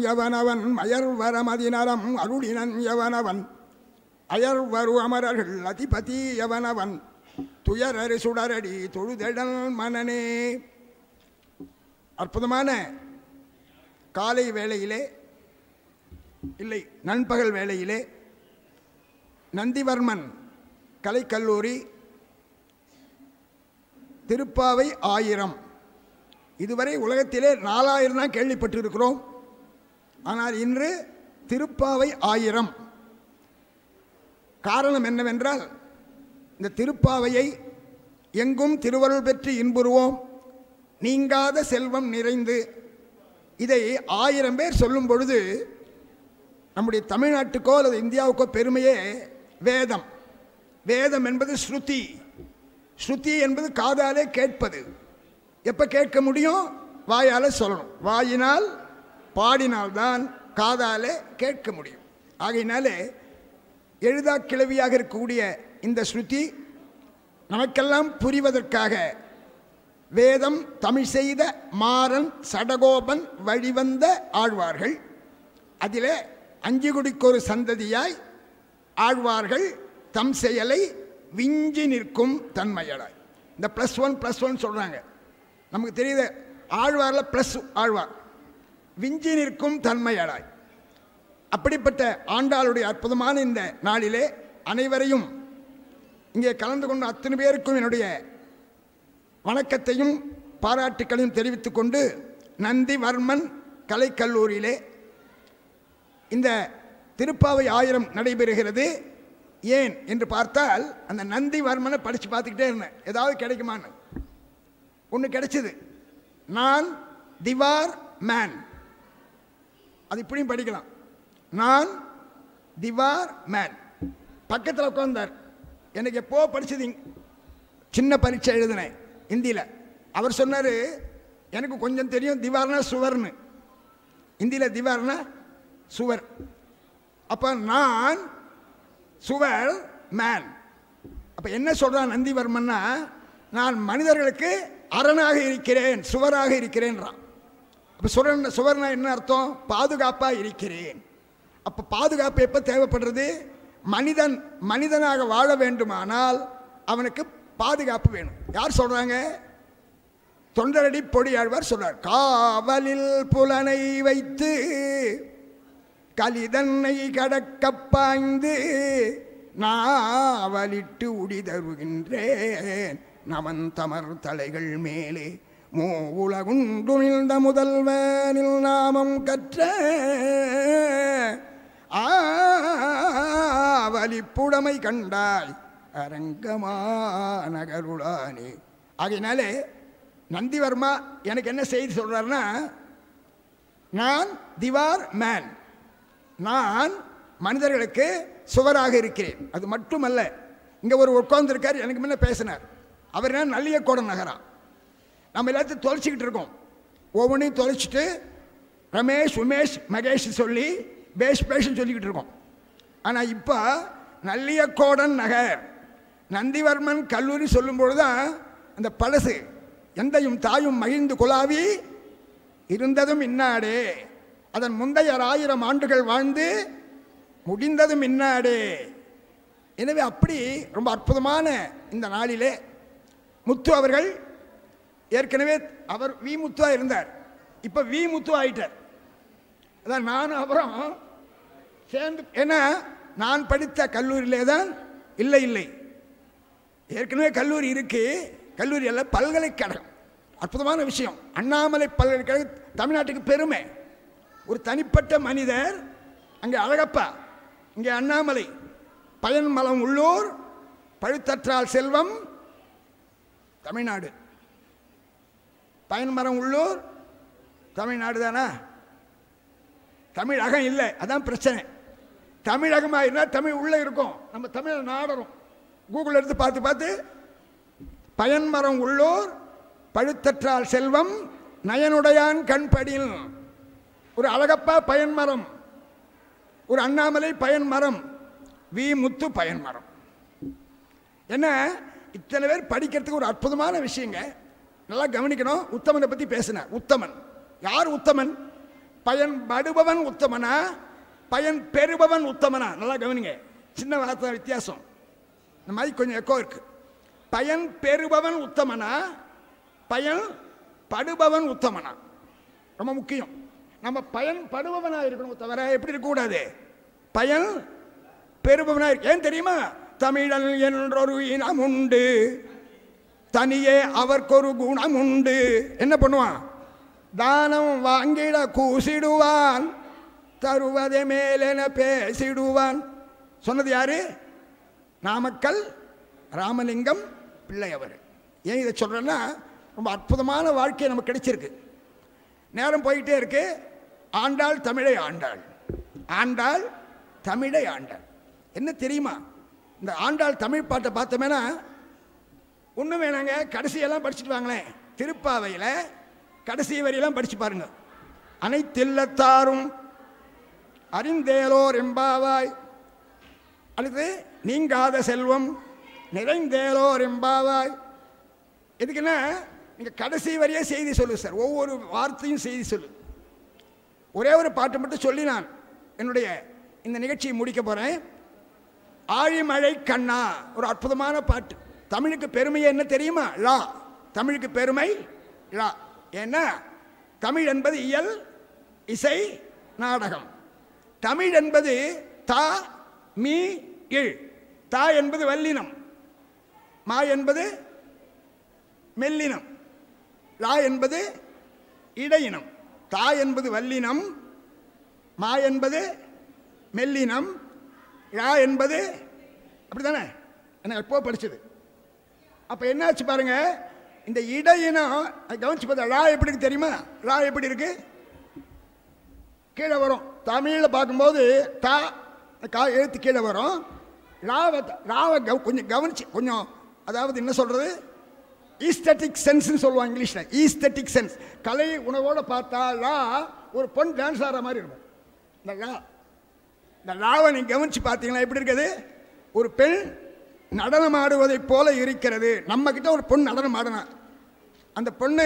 யவனவன் மயர்வரமதினரம் அருளினன் யவனவன் அயர்வரு அமரர்கள் அதிபதி யவனவன் துயரறு சுடரடி தொழுதெடல் மனனே. அற்புதமான காலை வேளையிலே இல்லை நண்பகல் வேளையிலே நந்திவர்மன் கலைக்கல்லூரி திருப்பாவை 1000 இதுவரை உலகத்திலே 4000 தான் கேள்விப்பட்டிருக்கிறோம். ஆனால் இன்று திருப்பாவை 1000. காரணம் என்னவென்றால் இந்த திருப்பாவையை எங்கும் திருவருள் பெற்று இன்புறுவோம் நீங்காத செல்வம் நிறைந்து இதை 1000 பேர் சொல்லும் பொழுது நம்முடைய தமிழ்நாட்டுக்கோ அல்லது இந்தியாவுக்கோ பெருமையே வேதம். வேதம் என்பது ஸ்ருதி. ஸ்ருதி என்பது காதாலே கேட்பது. எப்போ கேட்க முடியும்? வாயால் சொல்லணும். வாயினால் பாடினால்தான் காதாலே கேட்க முடியும். ஆகையினாலே எழுதா கிளவியாக இருக்கக்கூடிய இந்த ஸ்ருதி நமக்கெல்லாம் புரிவதற்காக வேதம் தமிழ் செய்த மாறன் சடகோபன் வழிவந்த ஆழ்வார்கள். அதிலே அஞ்சுகுடிக்கொரு சந்ததியாய் ஆழ்வார்கள் தம் செயலை விஞ்சி நிற்கும் தன்மையலாய். இந்த +1 சொல்கிறாங்க. நமக்கு தெரியுது ஆழ்வாரில் ப்ளஸ் ஆழ்வார் விஞ்சி நிற்கும் தன்மையலாய். அப்படிப்பட்ட ஆண்டாளுடைய அற்புதமான இந்த நாளிலே அனைவரையும் இங்கே கலந்து கொண்ட அத்தனை பேருக்கும் என்னுடைய வணக்கத்தையும் பாராட்டுக்களையும் தெரிவித்துக் கொண்டு நந்திவர்மன் கலைக்கல்லூரியிலே இந்த திருப்பாவை 1000 நடைபெறுகிறது. ஏன் என்று பார்த்தால் அந்த நந்திவர்மனை படித்து பார்த்துக்கிட்டே இருந்தேன், ஏதாவது கிடைக்குமான்னு. ஒன்று கிடைச்சிது. நான் திவார் மேன், அது இப்படியும் படிக்கலாம். நான் திவார் மேன். பக்கத்தில் உட்கார்ந்தார். எனக்கு எப்போ படித்தது சின்ன பரீட்சை எழுதினேன் ஹிந்தியில். அவர் சொன்னார் எனக்கு கொஞ்சம் தெரியும், திவார்னா சுவர்னு. ஹிந்தியில் திவார்னா சுவர். அப்போ நான் சுவர் மேன். அப்போ என்ன சொல்கிறான் நந்திவர்மன்னா, நான் மனிதர்களுக்கு அரணாக இருக்கிறேன், சுவராக இருக்கிறேன்றான். அப்போ சுவர்னா என்ன அர்த்தம்? பாதுகாப்பாக இருக்கிறேன். அப்போ பாதுகாப்பு எப்போ தேவைப்படுறது? மனிதனாக வாழ வேண்டுமானால் அவனுக்கு பாதுகாப்பு வேணும். யார் சொல்கிறாங்க? தொண்டரடி பொடியாழ்வார் சொல்றார். காவலில் புலனை வைத்து கலிதன்னை கடக்க பாய்ந்து நாவலிட்டு உடிதருகின்றேன் நமன் தமர் தலைகள் மேலே மூவுலகுண்டுமிழ்ந்த முதல்வனில் நாமம் கற்ற ஆவலிப்புடமை கண்டாய் அரங்கமா நகருளானே. ஆகையினாலே நந்திவர்மா எனக்கு என்ன செய்தி சொல்றாருன்னா, நான் திவார் மேன், நான் மனிதர்களுக்கு சுவராக இருக்கிறேன். அது மட்டுமல்ல, இங்கே ஒரு உட்கார்ந்துருக்கார், எனக்கு முன்ன பேசினார். அவர் என்ன நல்லியக்கோடன் நகரம். நம்ம எல்லாத்தையும் தொலைச்சிக்கிட்டு இருக்கோம். ஒவ்வொன்றையும் தொலைச்சிட்டு ரமேஷ் உமேஷ் மகேஷ் சொல்லி பேஷ்ன்னு சொல்லிக்கிட்டு இருக்கோம். ஆனால் இப்போ நல்லியக்கோடன் நகர் நந்திவர்மன் கல்லூரி சொல்லும்பொழுது தான் அந்த பழசு எந்தையும் தாயும் மகிழ்ந்து குலாவி இருந்ததும் இன்னாடே, அதன் முந்தைய 1000 ஆண்டுகள் வாழ்ந்து முடிந்ததும் இன்னாடே. எனவே அப்படி ரொம்ப அற்புதமான இந்த நாளிலே முத்து அவர்கள் ஏற்கனவே அவர் வி முத்துவா இருந்தார், இப்போ வி முத்து ஆயிட்டார். அதான் நானும் அப்புறம் சேர்ந்து, ஏன்னா நான் படித்த கல்லூரியிலே தான் இல்லை ஏற்கனவே கல்லூரி இருக்கு. கல்லூரி அல்ல, பல்கலைக்கழகம். அற்புதமான விஷயம். அண்ணாமலை பல்கலைக்கழகம் தமிழ்நாட்டுக்கு பெருமை. ஒரு தனிப்பட்ட மனிதர், அங்கே அழகப்பா, இங்கே அண்ணாமலை, பயன்மலம் உள்ளூர், பழுத்தற்றால் செல்வம் தமிழ்நாடு. பயன்மரம் உள்ளூர் தமிழ்நாடு தானா? தமிழகம் இல்லை, அதான் பிரச்சனை. தமிழகமாக இருந்தால் தமிழ் உள்ளே இருக்கும், நம்ம தமிழை நாடரும். கூகுள் எடுத்து பார்த்து பயன்மரம் உள்ளூர் பழுத்தற்றால் செல்வம் நயனுடையான் கண்படியில். ஒரு அழகப்பா பயன்மரம், ஒரு அண்ணாமலை பயன்மரம், வி முத்து பயன்மரம். என்ன இத்தனை பேர் படிக்கிறதுக்கு ஒரு அற்புதமான விஷயங்க. நல்லா கவனிக்கணும். உத்தமனை பற்றி பேசினார். உத்தமன் யார்? உத்தமன் பயன் படுபவன் உத்தமனா பயன் பெறுபவன் உத்தமனா? நல்லா கவனிங்க, சின்ன வார்த்தை வித்தியாசம். இந்த மாதிரி கொஞ்சம் எக்கோ இருக்கு. பயன் பெறுபவன் உத்தமனா பயன் படுபவன் உத்தமனா? ரொம்ப முக்கியம். நம்ம பயன் படுபவனா இருக்கணும், தவிர எப்படி இருக்கக்கூடாது, பயன் பெறுபவனா இருக்கு. ஏன் தெரியுமா? தமிழன் என்றொரு இனம் உண்டு, தனியே அவர்க்கொரு குணம் உண்டு. என்ன பண்ணுவான்? தானம் வாங்கிட கூசிடுவான், தருவதை மேலென பேசிடுவான். சொன்னது யாரு? நாமக்கல் ராமலிங்கம் பிள்ளை அவர். ஏன் இதை சொல்றேன்னா, ரொம்ப அற்புதமான வாழ்க்கை நமக்கு கிடைச்சிருக்கு. நேரம் போயிட்டே இருக்கு. ஆண்டாள் தமிழை ஆண்டாள், ஆண்டாள் தமிழை ஆண்டாள். என்ன தெரியுமா? இந்த ஆண்டாள் தமிழ் பாட்டை பார்த்தோமேனா ஒன்றும் வேணாங்க, கடைசியெல்லாம் படிச்சுட்டு வாங்களேன். திருப்பாவையில் கடைசி வரியெல்லாம் படிச்சு பாருங்க. அனைத்தில்லத்தாரும் அறிந்தேலோர் எம்பாவாய், அடுத்து நீங்காத செல்வம் நிறைந்தேலோர் எம்பாவாய். எதுக்குன்னா நீங்கள் கடைசி வரையே செய்தி சொல்லு சார், ஒவ்வொரு வார்த்தையும் செய்தி சொல்லு. ஒரே ஒரு பாட்டு மட்டும் சொல்லி நான் என்னுடைய இந்த நிகழ்ச்சியை முடிக்க போகிறேன். ஆழிமழை கண்ணா, ஒரு அற்புதமான பாட்டு. தமிழுக்கு பெருமை என்ன தெரியுமா? லா. தமிழுக்கு பெருமை லா. ஏன்னா தமிழ் என்பது இயல், இசை, நாடகம். தமிழ் என்பது தா மீ இழ். தா என்பது வல்லினம், மா என்பது மெல்லினம், லா என்பது இடையினம். தா என்பது வல்லினம், மா என்பது மெல்லினம், லா என்பது அப்படித்தானே? என்ன எப்போ படிச்சது? அப்ப என்னாச்சு பாருங்க, இந்த இடையினம் கவனிச்சு பார்த்தா லா எப்படி இருக்கு தெரியுமா? லா எப்படி இருக்கு? கீழே வரும். தமிழில் பார்க்கும்போது தா கா எழுத்து கீழே வரும். ராவை கொஞ்சம் கவனிச்சு, கொஞ்சம் அதாவது என்ன சொல்றது, ஈஸ்தட்டிக் சென்ஸ்ன்னு சொல்லுவாங்க இங்கிலீஷில். ஈஸ்தட்டிக் சென்ஸ், கலை உணவோடு பார்த்தா லா ஒரு பொன் டான்ஸ் ஆடுற மாதிரி இருக்கும். இந்த லா, இந்த லாவை நீங்கள் கவனிச்சு பார்த்தீங்கன்னா எப்படி இருக்குது? ஒரு பெண் நடனம் ஆடுவதை போல இருக்கிறது. நம்ம கிட்ட ஒரு பொண்ணு நடனம் ஆடினா, அந்த பொண்ணு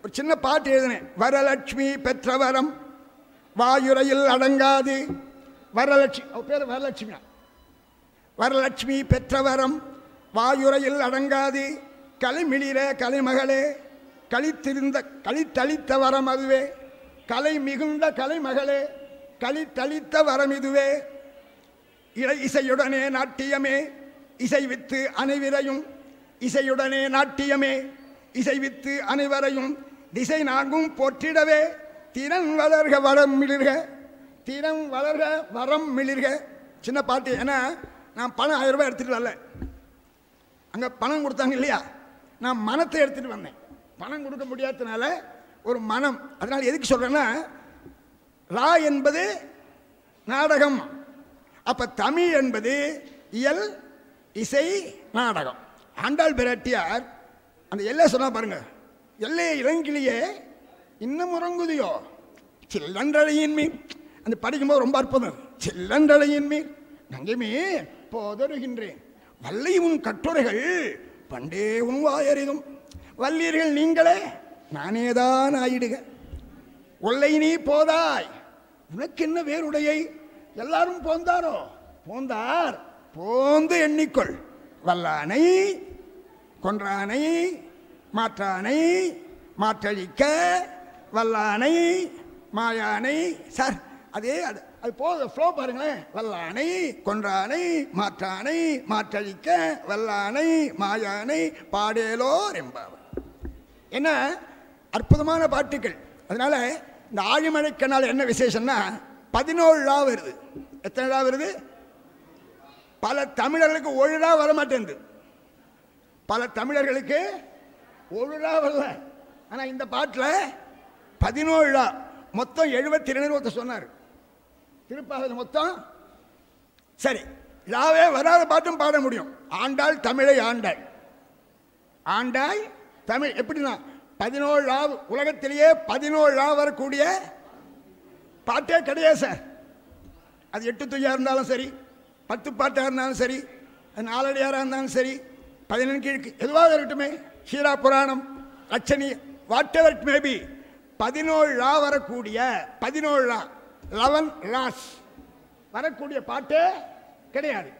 ஒரு சின்ன பாட்டு எழுதினேன். வரலட்சுமி பெற்ற வரம் வாயுரையில் அடங்காது. வரலட்சுமி, அவ பேர் வரலட்சுமி. வரலட்சுமி பெற்ற வரம் வாயுரையில் அடங்காது, கலைமிளிர கலைமகளே களித்தளித்த வரம் அதுவே, கலை மிகுந்த கலைமகளே களித்தளித்த வரம் இதுவே. இசையுடனே நாட்டியமே இசைவித்து அனைவரையும், இசையுடனே நாட்டியமே இசைவித்து அனைவரையும் திசை நான்கும் போற்றிடவே, திறன் வளர்க வரம் மிளிர்க, திறன் வளர்க வரம் மிளிர்க. சின்ன பாட்டு. ஏன்னா நான் பணம் 1000 ரூபாய் எடுத்துகிட்டு வரல, அங்கே பணம் கொடுத்தாங்க இல்லையா, நான் மனத்தை எடுத்துகிட்டு வந்தேன். பணம் கொடுக்க முடியாததுனால ஒரு மனம். அதனால் எதுக்கு சொல்கிறேன்னா, லா என்பது நாடகம். அப்போ தமிழ் என்பது இயல், இசை, நாடகம். ஆண்டாள் பிராட்டியார் அந்த எல்லை சொன்னா பாருங்க. எல்லையை இளங்கிலேயே இன்னும் உறங்குதியோ சில்லன்றழையின் மீன். அந்த படிக்கும்போது ரொம்ப அற்புதம். சில்லன்றழையின் மீன் நங்கைமே போதருகின்றேன், வல்லை உன் கட்டுரைகள் பண்டே உன் வாயறிதும், வல்லீர்கள் நீங்களே நானேதான் ஆயிடுக, ஒல்லை நீ போதாய் உனக்கு என்ன வேறுடையை. எல்லாரும் போந்தாரோ? போந்தார் போந்து எண்ணிக்கொள், வல்லானை கொன்றானை மாற்றானை மாற்றழிக்க, வல்லானை மாயானை. சார் அதே அது போத ஃப்ளோ பாருங்களேன். வல்லானை கொன்றானை மாற்றானை மாற்றழிக்க, வல்லானை மாயானை பாடேலோர் என்பவர். என்ன அற்புதமான பாட்டுகள். அதனால இந்த ஆழிமழைக்கனால் என்ன விசேஷம்னா 17 லா வருது. எத்தனை லா வருது? பல தமிழர்களுக்கு ஒரு லா வரமாட்டேங்குது. பல தமிழர்களுக்கு ஒரு லா வரல. ஆனால் இந்த பாட்டில் 17 லா, மொத்தம் 72 ஒருத்தர் சொன்னார். திருப்பாவை மொத்தம். சரி, லாவே வராத பாட்டும் பாட முடியும். ஆண்டாள் தமிழை ஆண்டாள், ஆண்டாள் தமிழ். எப்படின்னா 17 லா, உலகத்திலேயே 17 லா வரக்கூடிய பாட்டே கிடையாது சார். அது 8 துய்யா இருந்தாலும் சரி, 10 பாட்டாக இருந்தாலும் சரி, அது 4 அடியாராக இருந்தாலும் சரி, 17 கீழ்க்கு எதுவாக இருக்கட்டுமே, ஷீரா புராணம், லட்சணி, வாட் எவர் இட் மேபி, 17 ரா வரக்கூடிய 17 ரா 11 ராஸ் வரக்கூடிய பாட்டு கிடையாது.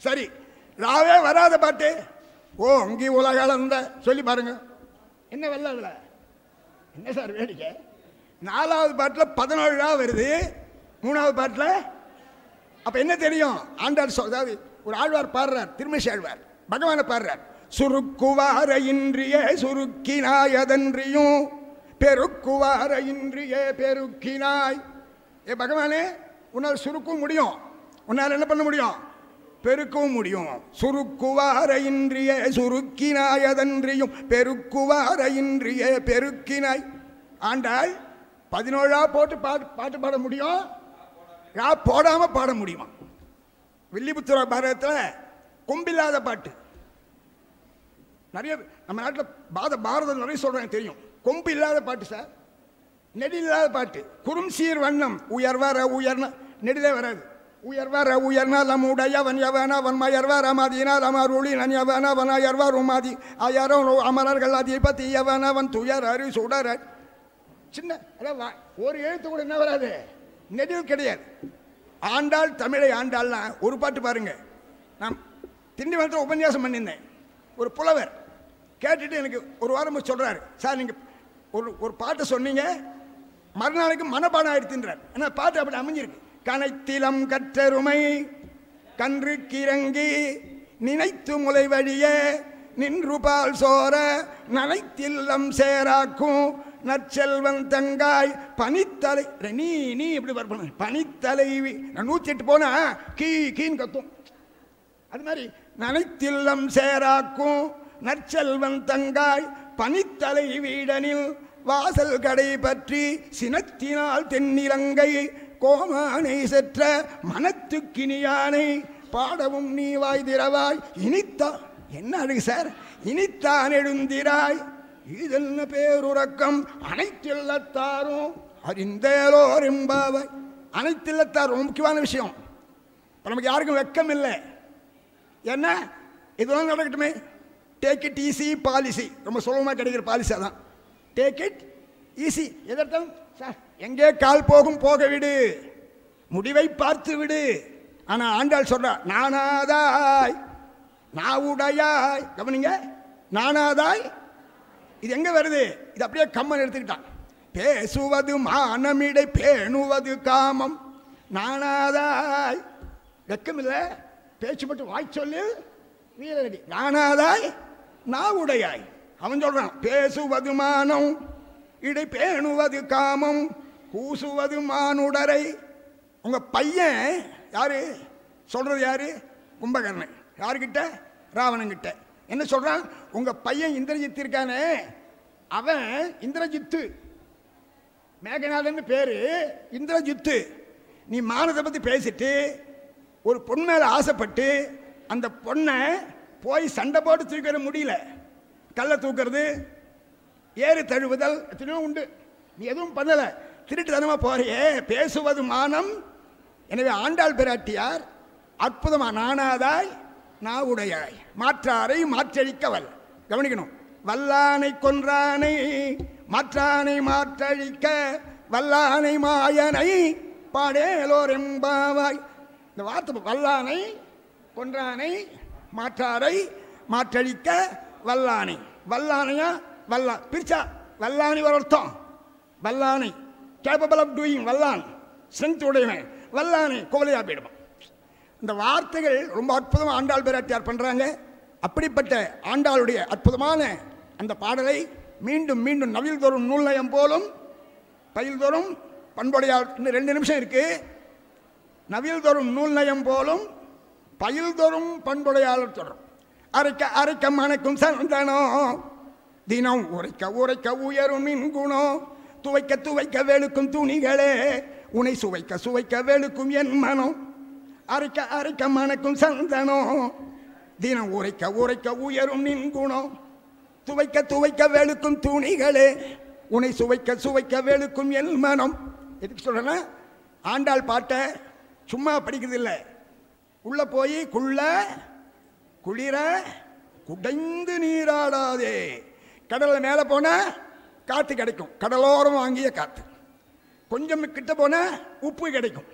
சரி, ராவே வராத பாட்டு ஓ அங்கி உலகளந்த சொல்லி பாருங்க, என்ன வெள்ள அதில் என்ன சார் வேடிக்கை? 4வது பாட்டில் 17 ரா வருது, 3வது பாட்டில் அப்போ என்ன தெரியும்? ஆண்டாள் அதாவது ஒரு ஆழ்வார் பாடுறார், திருமிசை ஆழ்வார் பகவானை பாடுறார். சுருக்குவார இன்றிய சுருக்கினாயதன்றியும் பெருக்குவார இன்றிய பெருக்கினாய். ஏ பகவானே, உன்னால் சுருக்கவும் முடியும், உன்னால் என்ன பண்ண முடியும்? பெருக்கவும் முடியும். சுருக்குவார இன்றிய சுருக்கினாயதன்றியும் பெருக்குவார இன்றிய பெருக்கினாய். ஆண்டாள் 17 போட்டு பாட்டு பாட முடியும், ரா போடாம பாட முடியுமா? வில்லிபுத்திர பாரதத்தில் கொம்பில்லாத பாட்டு நிறைய நம்ம நாட்டில் பாரதம் நிறைய சொல்றாங்க தெரியும். கொம்பு இல்லாத பாட்டு சார், நெடில் இல்லாத பாட்டு. குறும் சீர் வண்ணம் உயர்வர உயர்னா நெடிலே வராது. உயர்வர உயர்னா நம்முடையவன் எவன் அவன் மயர்வர் அமதினால் அமருளி நன் எவன் அவன் அயர்வர் உமாதி அயரோ அமரர்கள் அதிபதி எவன் அவன் துயர் அரு சுடர. சின்ன ஒரு எழுத்து கூட என்ன வராது, நெடில் கிடையாது. ஆண்டாள் தமிழை ஆண்டாள்னா ஒரு பாட்டு பாருங்க. நான் திண்டிவனத்தில் உபன்யாசம் பண்ணியிருந்தேன். ஒரு புலவர் கேட்டுட்டு எனக்கு ஒரு வாரம் சொல்றாரு, சார் நீங்கள் ஒரு பாட்டை சொன்னீங்க, மறுநாளைக்கு மனப்பாடம் ஆயிடுத்துன்றார். ஏன்னா பாட்டு அப்படி அமைஞ்சிருக்கு. கனைத்திலம் கற்றருமை கன்று கிறங்கி நினைத்து முளை வழிய நின்று பால் சோர நனைத்தில்லம் சேராக்கும் நற்செல்வன் தங்காய் பனித்தலை. நீ நீ எப்படி பார்ப்பன பனித்தலைவி. நான் 108 போனா கீன்னு கத்தும். அது மாதிரி நனைத்தில்லம் சேராக்கும் நற்செல்வன் தங்காய் பனித்தலை வீடனில் வாசல் கடை பற்றி சினத்தினால் தென்னிலங்கை கோமானை செற்ற மனத்துக்கினியானை பாடவும் நீ வாய் திறவாய் இனித்தா. என்ன அழகு சார், இனித்தான் எழுந்திராய் இதென்ன பேருறக்கம் அனைத்தில்லத்தாரும் அறிந்தேலோர் எம்பாவாய். அனைத்தில்லத்தாரும் முக்கியமான விஷயம். இப்போ நமக்கு யாருக்கும் வெக்கம் இல்லை. என்ன இதெல்லாம் நடக்கட்டுமே, டேக் இட் ஈஸி பாலிசி, ரொம்ப சுலபமாக கிடைக்கிற பாலிசி அதான். Take it easy. எதற்கும் சார் எங்கே கால் போகும் போக விடு, முடிவை பார்த்து விடு. ஆனால் ஆண்டாள் சொல்றா நானாதாய் நாவுடையாய். கவனிங்க, நானாதாய் இது எங்க வருது? இது அப்படியே கம்மன் எடுத்துக்கிட்டான். பேசுவது மானமிடை பேணுவது காமம். நானாதாய் வெக்கம் இல்லை, பேச்சு மட்டும் வாய் சொல்லு வீரடி. நானாதாய் நாவுடையாய். அவன் சொல்றான் பேசுவது மானம் இடை பேணுவது காமம் கூசுவது மானுடரை. உங்க பையன் யாரு சொல்றது? யாரு? கும்பகர்ணன். யாருக்கிட்ட? ராவணங்கிட்ட. என்ன சொல்றான்? உங்க பையன் இந்திரஜித்து இருக்கானே, அவன் இந்திரஜித்து, மேகநாதன் பேரு இந்திரஜித்து. நீ மானத்தை பத்தி பேசிட்டு ஒரு பொண்ணு மேல ஆசைப்பட்டு அந்த பொண்ணை போய் சண்டை போட்டு தூக்கிற முடியல. கல்லை தூக்கிறது, ஏறு தழுவுதல் எத்தனையோ உண்டு. நீ எதுவும் பண்ணல, திருட்டு தனமா போறியே. பேசுவது மானம். எனவே ஆண்டாள் பிராட்டியார் அற்புதமா நானாதாய் நாவுடையாய் மாற்றாரை மாற்றழிக்கவல். கவனிக்கணும். வல்லானை கொன்றானை மாற்றானை மாற்றழிக்க வல்லானை மாயனை பாடேலோர் எம்பாவாய். இந்த வார்த்தை வல்லானை கொன்றானை மாற்றாரை மாற்றழிக்க வல்லானை. வல்லானையா வல்லா பிரிச்சா வல்லானி ஒரு அர்த்தம். வல்லானை கேப்பபிள் ஆஃப் டூயிங், வல்லான் ஸ்ட்ரென்த் உடையவன். வல்லானை கோலையா போயிடுவான். இந்த வார்த்தைகள் ரொம்ப அற்புதமாக ஆண்டாள் பிராட்டியார் பண்ணுறாங்க. அப்படிப்பட்ட ஆண்டாளுடைய அற்புதமான அந்த பாடலை மீண்டும் மீண்டும் நவில் தோறும் நூல் நயம் போலும் பயில் தோறும் பண்புடையார். இன்னும் 2 நிமிஷம் இருக்கு. நவில் தோறும் நூல் நயம் போலும் பயில் தோறும் பண்புடையாளர் தொடரும். அரைக்க அரைக்க மணக்கும் சந்தனோ தினம் உரைக்க உரைக்க உயரும் மின்குணம் துவைக்க துவைக்க வெளுக்கும் துணிகளே உனை சுவைக்க சுவைக்க வெளுக்கும் என் மனம். அரைக்க அரைக்க மணக்கும் சந்தனோ தினம் உரைக்க உரைக்க உயரும் நின் குணம் துவைக்க துவைக்க வெளுக்கும் துணிகளே உனை சுவைக்க சுவைக்க வெளுக்கும் என் மனம். எதுக்கு சொல்றேன்னா, ஆண்டாள் பாட்டை சும்மா படிக்கிறது இல்லை. உள்ள போய் குள்ள குளிர குடைந்து நீராடாதே. கடல்ல மேலே போன காற்று கிடைக்கும், கடலோரம் வாங்கிய காற்று. கொஞ்சம் கிட்ட போனால் உப்பு கிடைக்கும்,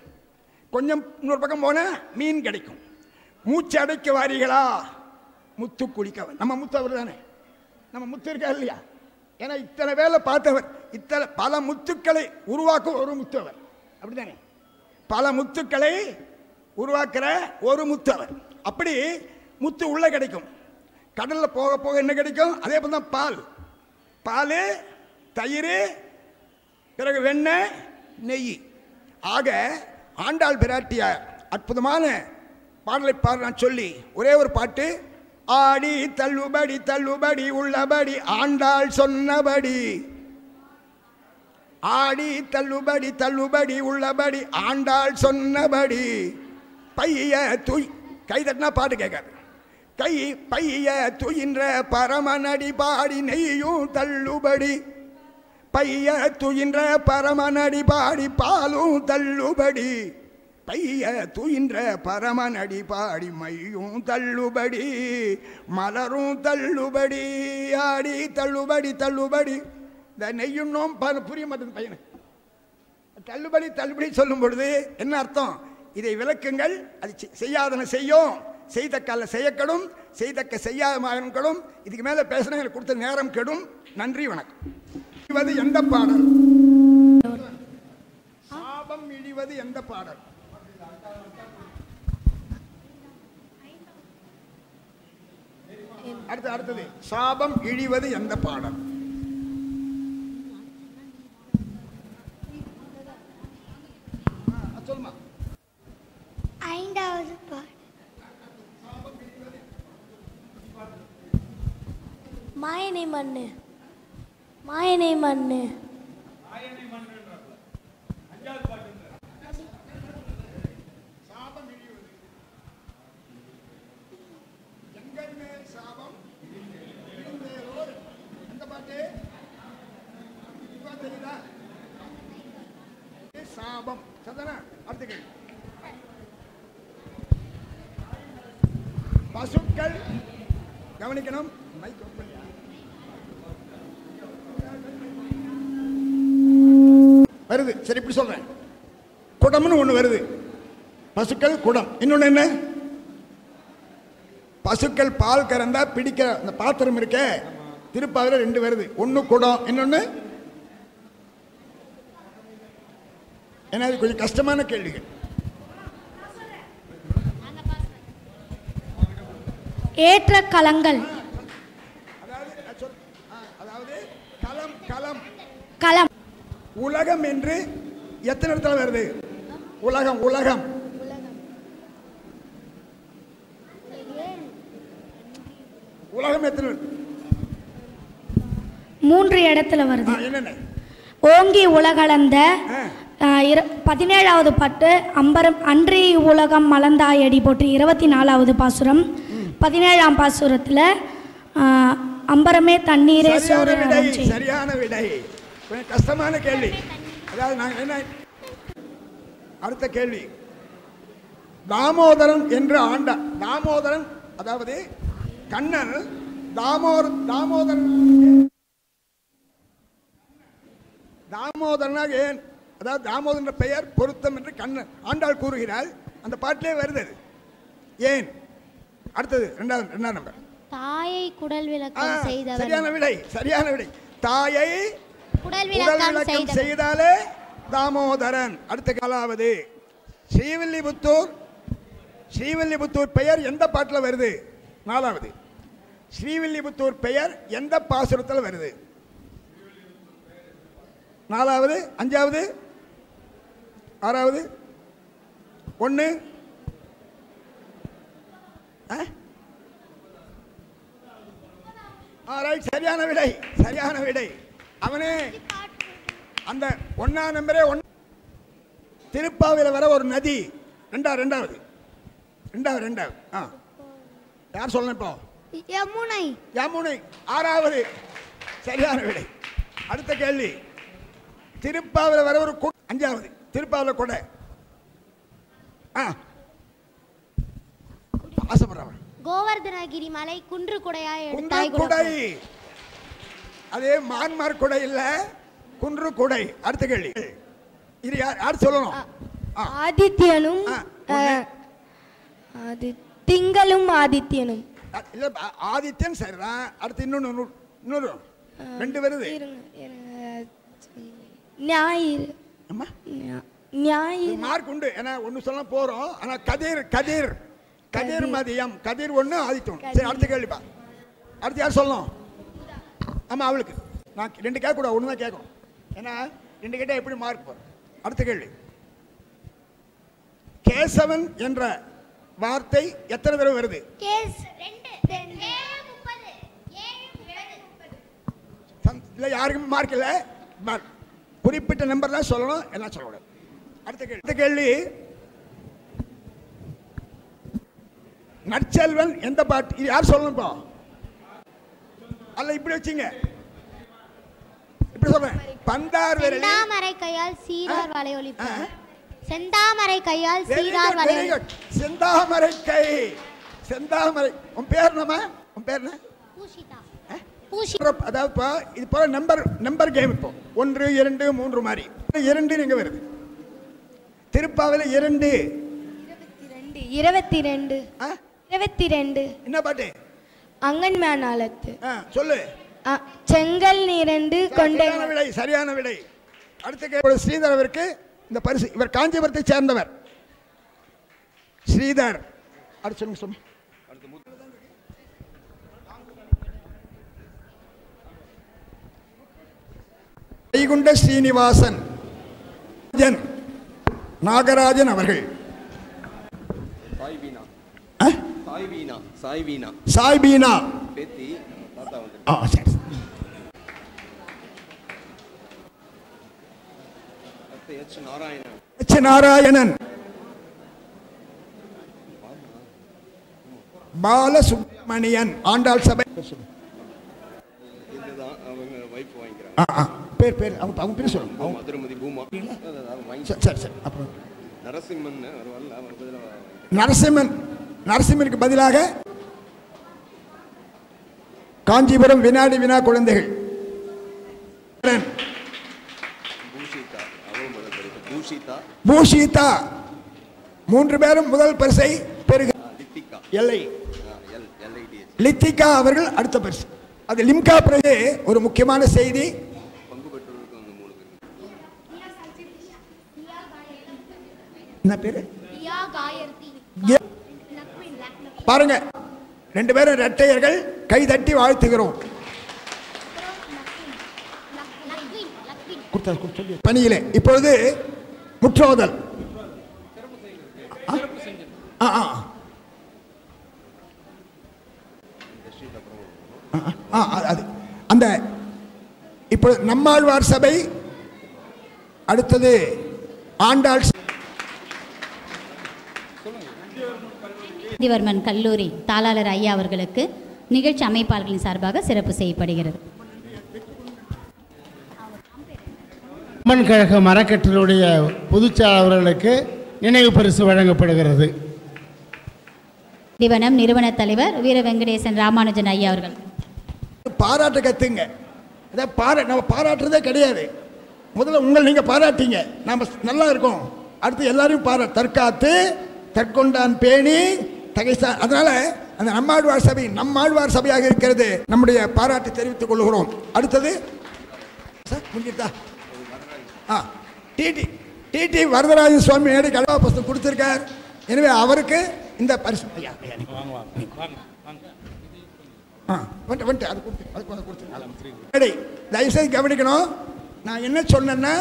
கொஞ்சம் இன்னொரு பக்கம் போனால் மீன் கிடைக்கும். மூச்சு அடைக்க வாரீங்களா, முத்து குளிக்க. நம்ம முத்து அவர் தானே, நம்ம முத்து இருக்கா இல்லையா? ஏன்னா இத்தனை வேலை பார்த்தவர், இத்தனை பல முத்துக்களை உருவாக்கும் ஒரு முத்து அவர், அப்படித்தானே? பல முத்துக்களை உருவாக்குற ஒரு முத்து அவர். அப்படி முத்து உள்ள கிடைக்கும். கடலில் போக போக என்ன கிடைக்கும்? அதே போல் தான் பால், பால், தயிர், பிறகு வெண்ணெய், நெய். ஆக ஆண்டாள் பிராட்டியார் அற்புதமான பாடலை பாடுறான் சொல்லி ஒரே ஒரு பாட்டு. ஆடி தள்ளுபடி தள்ளுபடி உள்ளபடி ஆண்டாள் சொன்னபடி, ஆடி தள்ளுபடி தள்ளுபடி உள்ளபடி ஆண்டாள் சொன்னபடி, பைய தூய். கை தட்டினா பாட்டு கேட்காது. கை பைய துயின்ற பரமநடி பாடி நெய்யும் தள்ளுபடி, பைய துயின்ற பரமநடி பாடி பாலும் தள்ளுபடி, பைய துயின்ற பரமநடி பாடி மையும் தள்ளுபடி, மலரும் தள்ளுபடி, ஆடி தள்ளுபடி தள்ளுபடி. இந்த நெய்யுன்னும் புரிய மாட்டேங்குது பையனை. தள்ளுபடி தள்ளுபடி சொல்லும் பொழுது என்ன அர்த்தம்? இதை விளக்குங்கள். அது செய்யாதன செய்யும், செய்தக்கால செய்யக்கடும், செய்தக்க செய்யாத மகன்களும். இதுக்கு மேலே பேசினா எனக்கு கொடுத்த நேரம் கெடும். நன்றி, வணக்கம். இழிவது எந்த பாடல்? சாபம் இழிவது எந்த பாடல்? அடுத்தது சாபம் இழிவது எந்த பாடல்? சொல்லுமா. ஐந்தாவது பாடல். மாயனை மண்ணு, மாயனை மண்ணு. சாபம் சதனா. அடுத்த கேள்வி. பசுக்கள் கவனிக்கணும். வருது, சரி இப்படி சொல்றேன். குடம்னு ஒண்ணு வருது, பசுக்கள் குடம். இன்னொன்னு என்ன? பசுக்கள் பால் கறந்தா பிடிக்க அந்த பாத்திரம் இருக்க, திருப்பாவில 2 வருது. ஒன்னு குடம், இன்னொன்னு என்ன? கொஞ்சம் கஷ்டமான கேள்விகள். ஏற்ற களங்கள். அதாவது களம், களம், களம். உலகம் என்று எத்தனை இடத்துல வருது? உலகம், உலகம். உலகம் எத்தனை? 3 இடத்துல வருது. என்னென்ன? ஓங்கி உலகளந்த 17வது பாட்டு, அம்பரம் அன்றி உலகம் மலர்ந்தாயடி போட்டு 24வது பாசுரம். 17ஆம் பாசுரத்தில் அம்பரமே தண்ணீரே சரியான விடை. கொஞ்சம் கஷ்டமான கேள்வி. அதாவது நாங்கள் என்ன, அடுத்த கேள்வி. தாமோதரன் என்று ஆண்டா, தாமோதரன் அதாவது கண்ணன் தாமோதரன் தாமோதரனாக ஏன், அதாவது தாமோதரன் பெயர் பொருத்தம் என்று கண்ணன் ஆண்டாள் கூறுகிறாள். அந்த பாட்டிலே வருது. ஏன்? அடுத்தது 2ஆம் நம்பர். தாயை குடல் விளக்கம் செய்தவர். சரியான விடை, சரியான விடை. தாயை குடல் விளக்கம் செய்தாலே தாமோதரன். அடுத்த காலாவது ஸ்ரீவில்லிபுத்தூர். ஸ்ரீவில்லிபுத்தூர் பெயர் எந்த பாட்டில் வருது? 4வது. ஸ்ரீவில்லிபுத்தூர் பெயர் எந்த பாசுரத்தில் வருது? 4வது, 5வது, 6வது, 1. சரியான விடை, சரியான விடை. அவனே அந்த 1ஆம் நம்பரே. திருப்பாவில வர ஒரு நதி. 2வது யார் சொல்லணும் இப்போ? யமுனை. யமுனை 6வது. சரியான விடை. அடுத்த கேள்வி. திருப்பாவில வர ஒரு 5வது. திருப்பாவில கொடை. ஆசைப்படுறவன். கோவர்தனகிரி மலை குன்று குடையாய் எடுத்தாய் குடை. அதே மான்மார் குடை இல்ல, குன்று குடை. அடுத்த கேள்வி இது யார் சொல்லணும்? ஆதித்யனும் திங்களும் ஆதித்யனும். இல்ல ஆதித்யன் சரிதான். அடுத்து இன்னொரு ரெண்டு வருது. ஞாயிறு. ஞாயிறு மார்க் உண்டு. ஏன்னா ஒன்று சொல்ல போறோம். ஆனா கதிர் மதியம். கதிர் ஒன்று, ஆதித்யம். சரி, அடுத்த கேள்விப்பா. அடுத்து யார் சொல்லணும்? ஆமா, அவளுக்கு. நான் 2 கேட்க கூட, ஒன்று தான் கேட்கணும். ஏன்னா 2 கேட்டால் எப்படி மார்க் போகிறோம்? அடுத்த கேள்வி. கேசவன் என்ற வார்த்தை எத்தனை தடவை வருது? இல்லை, யாருக்கும் மார்க் இல்லை. குறிப்பிட்ட நம்பர் தான் சொல்லணும், எல்லாம் சொல்லக்கூடாது. அடுத்த கேள்வி. நற்செல்வன் எந்த பாட்டு? இது யார் சொல்லணும்ப்பா? அல்ல, இப்படி வச்சுங்க, இப்படி சொல்றேன். பந்தார் விரலி செந்தாமரை கையால் சீரார் வளையொலிப்பு. செந்தாமரை கையால் சீரார் வளையொலிப்பு. செந்தாமரை கை. செந்தாமரை. உன் பேர் என்னம்மா? உன் பேர் என்ன? பூஷிதா. அதாவது இது போல நம்பர் கேம். இப்போ 1 2 3 மாதிரி 2 நீங்க வருது. திருப்பாவில 2 22 22. என்ன பாட்டு? அங்கன் மேனாலத்து. சொல்லு. செங்கல் நீரண்டு கொண்டை. விடை, சரியான விடை. அடுத்த கேள்வி. ஸ்ரீதர் அவருக்கு இந்த பரிசு. இவர் காஞ்சிபுரத்தை சேர்ந்தவர். ஸ்ரீதர். அடுத்து சொல்லுங்க சுவாமி. வைகுண்ட ஸ்ரீனிவாசன் நாகராஜன் அவர்கள். சாய்பீனா. நாராயணன். பாலசுப்ரமணியன். ஆண்டாள் சபை. பேர் அவங்க பேர் சொல்லுங்க. சரி. அப்புறம் நரசிம்மனுக்கு பதிலாக காஞ்சிபுரம் வினாடி வினா குழந்தைகள். பூஷிதா. 3 பேரும் முதல் பரிசை பெறுகிறார். லித்திகா அவர்கள் அடுத்த பரிசு. அது லிம்கா பிறகு ஒரு முக்கியமான செய்தி. என்ன பேரு? பாருங்க, 2 பேரும் இரட்டையர்கள். கை தட்டி வாழ்த்துகிறோம். பணியிலே இப்பொழுது முற்றோதல். அந்த இப்போ நம்மாழ்வார் சபை, அடுத்தது ஆண்டாள். திவர்மன் கல்லூரி தாளாளர் ஐயா அவர்களுக்கு நிகழ்ச்சி அமைப்பாளர்களின் சார்பாக சிறப்பு செய்யப்படுகிறது. அம்மன் கழக மரக்கட்டிலுடைய பொதுச்செயலாளர்களுக்கு நினைவு பரிசு வழங்கப்படுகிறது. திவனம் நிறுவன தலைவர் வீர வெங்கடேசன் ராமானுஜன் ஐயா அவர்கள். பாராட்ட கத்துங்க. நம்ம பாராட்டுறதே கிடையாது. முதல்ல நீங்கள் பாராட்டிங்க, நம்ம நல்லா இருக்கோம். அடுத்து எல்லாரையும் தற்காத்து தற்கொண்டான் பேணி தகைசா. அதனால அந்த நம்மாழ்வார் சபையாக இருக்கிறது. நம்முடைய பாராட்டு தெரிவித்துக் கொள்கிறோம். அடுத்தது முடிஞ்சிட்டா? டிடி வரதராஜன் சுவாமி நேரடி கல்வா புஸ்தகம் கொடுத்திருக்கார். எனவே அவருக்கு இந்த பரிசு. தயவுசெய்து கவனிக்கணும். நான் என்ன சொன்னேன்னா,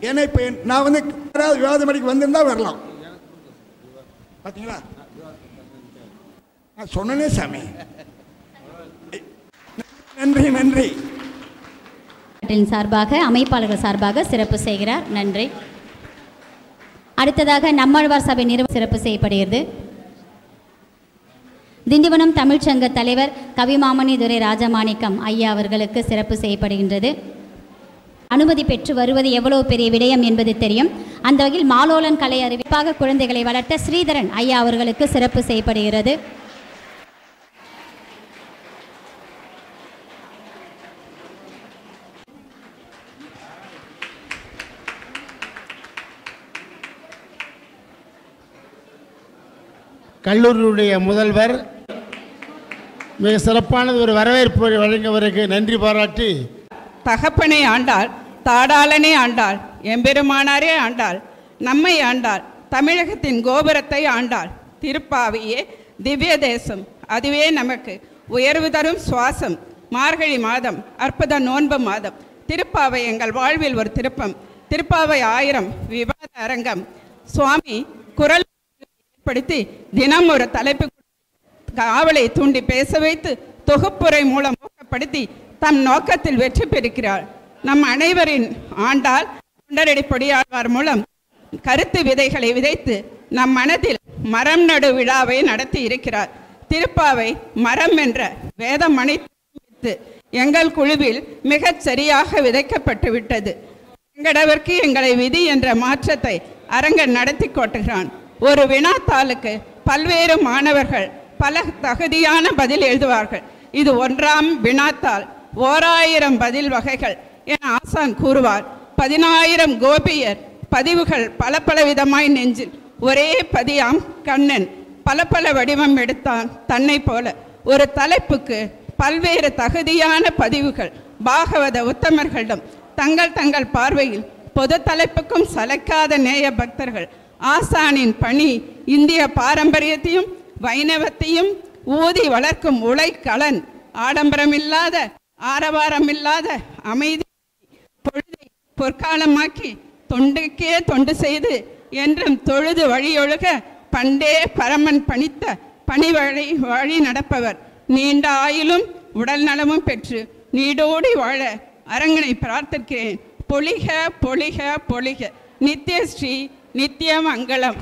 ஏன்னா இப்போ நான் விவாதம் அடிக்க வந்திருந்தா வரலாம். பார்த்தீங்களா? நான் சொன்னனே சாமி. நன்றி. சார்பாக அமைப்பாளர்கள் சார்பாக சிறப்பு செய்கிறார். நன்றி. அடுத்ததாக நம்மாழ்வார் சபை நிறுவனம் சிறப்பு செய்யப்படுகிறது. திண்டிவனம் தமிழ்ச்சங்க தலைவர் கவிமாமணி துரை ராஜமாணிக்கம் ஐயா அவர்களுக்கு சிறப்பு செய்யப்படுகின்றது. அனுமதி பெற்று வருவது எவ்வளவு பெரிய விடயம் என்பது தெரியும். அந்த வகையில் மாலோலன் கலை அறிவிப்பாக குழந்தைகளை வளர்த்த ஸ்ரீதரன் ஐயா அவர்களுக்கு சிறப்பு செய்யப்படுகிறது. கல்லூரியுடைய முதல்வர் மிக சிறப்பானது ஒரு வரவேற்பு வழங்கியவருக்கு நன்றி பாராட்டி, தகப்பனை ஆண்டாள், தாடாளனே ஆண்டாள், எம்பெருமானாரே ஆண்டாள், நம்மை ஆண்டாள், தமிழகத்தின் கோபுரத்தை ஆண்டாள். திருப்பாவையே திவ்ய தேசம், அதுவே நமக்கு உயர்வு தரும் சுவாசம். மார்கழி மாதம் அற்புத நோன்பு மாதம். திருப்பாவை எங்கள் வாழ்வில் ஒரு திருப்பம். திருப்பாவை 1000 விவாத அரங்கம். சுவாமி குரல் ஏற்படுத்தி தினம் ஒரு தலைப்பு காவலை தூண்டி பேச வைத்து தொகுப்புரை மூலம் ஊக்கப்படுத்தி தம் நோக்கத்தில் வெற்றி பெறுகிறார். நம் அனைவரின் ஆண்டால் தொண்டரடி பொடியாழ்வார் மூலம் கருத்து விதைகளை விதைத்து நம் மனதில் மரம் நடு விழாவை நடத்தி இருக்கிறார். திருப்பாவை மரம் என்ற வேதம் அனைத்து எங்கள் குழுவில் மிகச் சரியாக விதைக்கப்பட்டு விட்டது. எங்கடவர்க்கு எங்களை விதி என்ற மாற்றத்தை அரங்கன் நடத்தி கொட்டுகிறான். ஒரு வினாத்தாளுக்கு பல்வேறு மாணவர்கள் பல தகுதியான பதில் எழுதுவார்கள். இது 1ஆம் வினாத்தாள். 1000 பதில் வகைகள் என ஆசான் கூறுவார். 10000 கோபியர் பதிவுகள் பல விதமாய் நெஞ்சில் ஒரே பதியாம் கண்ணன் பல வடிவம் எடுத்தான் தன்னை போல. ஒரு தலைப்புக்கு பல்வேறு தகுதியான பதிவுகள் பாகவத உத்தமர்களிடம் தங்கள் பார்வையில் பொது தலைப்புக்கும் சளைக்காத நேய பக்தர்கள். ஆசானின் பணி இந்திய பாரம்பரியத்தையும் வைணவத்தையும் ஊதி வளர்க்கும் உழைக்கலன். ஆடம்பரமில்லாத ஆரவாரமில்லாத அமைதி பொழுதை பொற்காலமாக்கி தொண்டுக்கே தொண்டு செய்து என்றும் தொழுது வழியொழுக பண்டே பரமன் பணித்த பணி வழி நடப்பவர். நீண்ட ஆயுளும் உடல் நலமும் பெற்று நீடோடி வாழ அரங்கனை பிரார்த்திக்கிறேன். பொலிக பொலிக பொலிக. நித்யஸ்ரீ நித்திய மங்களம்.